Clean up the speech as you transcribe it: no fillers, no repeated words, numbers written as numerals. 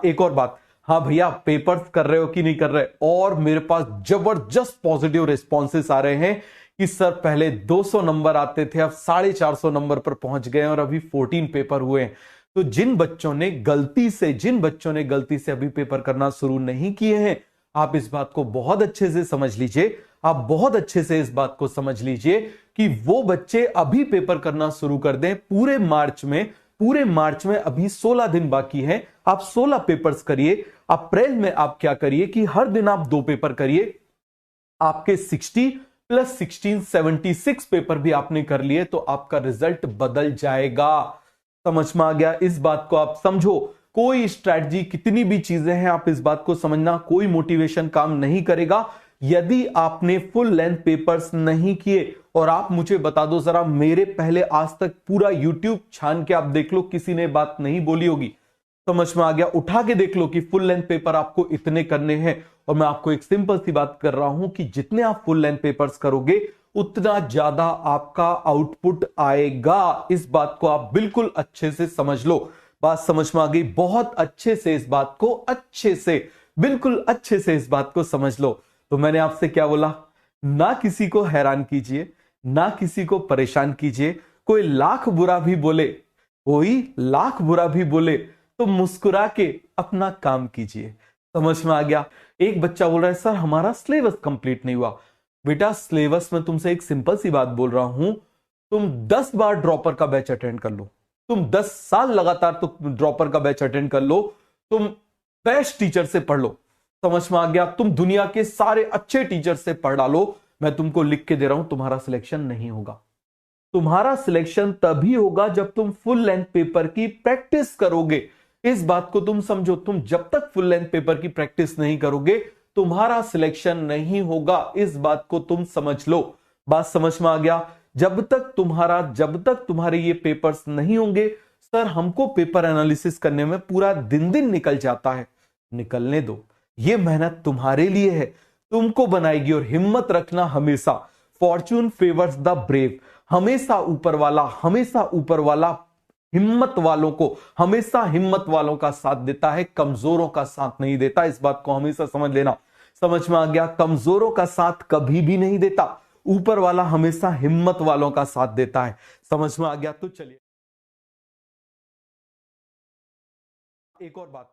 एक और बात, हाँ भैया पेपर्स कर रहे हो कि नहीं कर रहे, और मेरे पास जबरदस्त पॉजिटिव रिस्पॉन्सेस आ रहे हैं कि सर पहले 200 नंबर आते थे, अब 450 नंबर पर पहुंच गए और अभी 14 पेपर हुए हैं। तो जिन बच्चों ने गलती से अभी पेपर करना शुरू नहीं किए हैं, आप इस बात को बहुत अच्छे से समझ लीजिए, आप बहुत अच्छे से इस बात को समझ लीजिए कि वो बच्चे अभी पेपर करना शुरू कर दें। पूरे मार्च में अभी 16 दिन बाकी हैं, आप 16 पेपर्स करिए। अप्रैल में आप क्या करिए कि हर दिन आप 2 पेपर करिए, आपके 60 + 16 76 पेपर भी आपने कर लिए तो आपका रिजल्ट बदल जाएगा। समझ में आ गया? इस बात को आप समझो। कोई स्ट्रैटेजी, कितनी भी चीजें हैं, आप इस बात को समझना, कोई मोटिवेशन काम नहीं करेगा यदि आपने फुल लेंथ पेपर्स नहीं किए। और आप मुझे बता दो जरा, मेरे पहले आज तक पूरा यूट्यूब छान के आप देख लो, किसी ने बात नहीं बोली होगी। समझ में आ गया? उठा के देख लो कि फुल लेंथ पेपर आपको इतने करने हैं। और मैं आपको एक सिंपल सी बात कर रहा हूं कि जितने आप फुल लेंथ पेपर्स करोगे उतना ज्यादा आपका आउटपुट आएगा। इस बात को आप बिल्कुल अच्छे से समझ लो। बात समझ में आ गई? बहुत अच्छे से इस बात को बिल्कुल अच्छे से इस बात को समझ लो। तो मैंने आपसे क्या बोला? ना किसी को हैरान कीजिए, ना किसी को परेशान कीजिए। कोई लाख बुरा भी बोले तो मुस्कुरा के अपना काम कीजिए। समझ में आ गया? एक बच्चा बोल रहा है सर हमारा सिलेबस कंप्लीट नहीं हुआ। बेटा सिलेबस में तुमसे एक सिंपल सी बात बोल रहा हूं, तुम 10 बार ड्रॉपर का बैच अटेंड कर लो, तुम 10 साल लगातार तुम ड्रॉपर का बैच अटेंड कर लो, तुम बेस्ट टीचर से पढ़ लो। समझ में आ गया? तुम दुनिया के सारे अच्छे टीचर से पढ़ डालो, मैं तुमको लिख के दे रहा हूं, तुम्हारा सिलेक्शन नहीं होगा। तुम्हारा सिलेक्शन तभी होगा जब तुम फुल लेंथ पेपर की प्रैक्टिस करोगे। इस बात को तुम समझो, तुम जब तक फुल लेंथ पेपर की प्रैक्टिस नहीं करोगे तुम्हारा सिलेक्शन नहीं होगा। इस बात को तुम समझ लो। बात समझ में आ गया? जब तक तुम्हारे ये पेपर्स नहीं होंगे, सर हमको पेपर एनालिसिस करने में पूरा दिन निकल जाता है, निकलने दो। ये मेहनत तुम्हारे लिए है, तुमको बनाएगी। और हिम्मत रखना हमेशा, फॉर्च्यून फेवर्स द ब्रेव। हमेशा ऊपर वाला हिम्मत वालों का साथ देता है, कमजोरों का साथ नहीं देता। इस बात को हमेशा समझ लेना। समझ में आ गया? कमजोरों का साथ कभी भी नहीं देता, ऊपर वाला हमेशा हिम्मत वालों का साथ देता है। समझ में आ गया? तो चलिए एक और बात,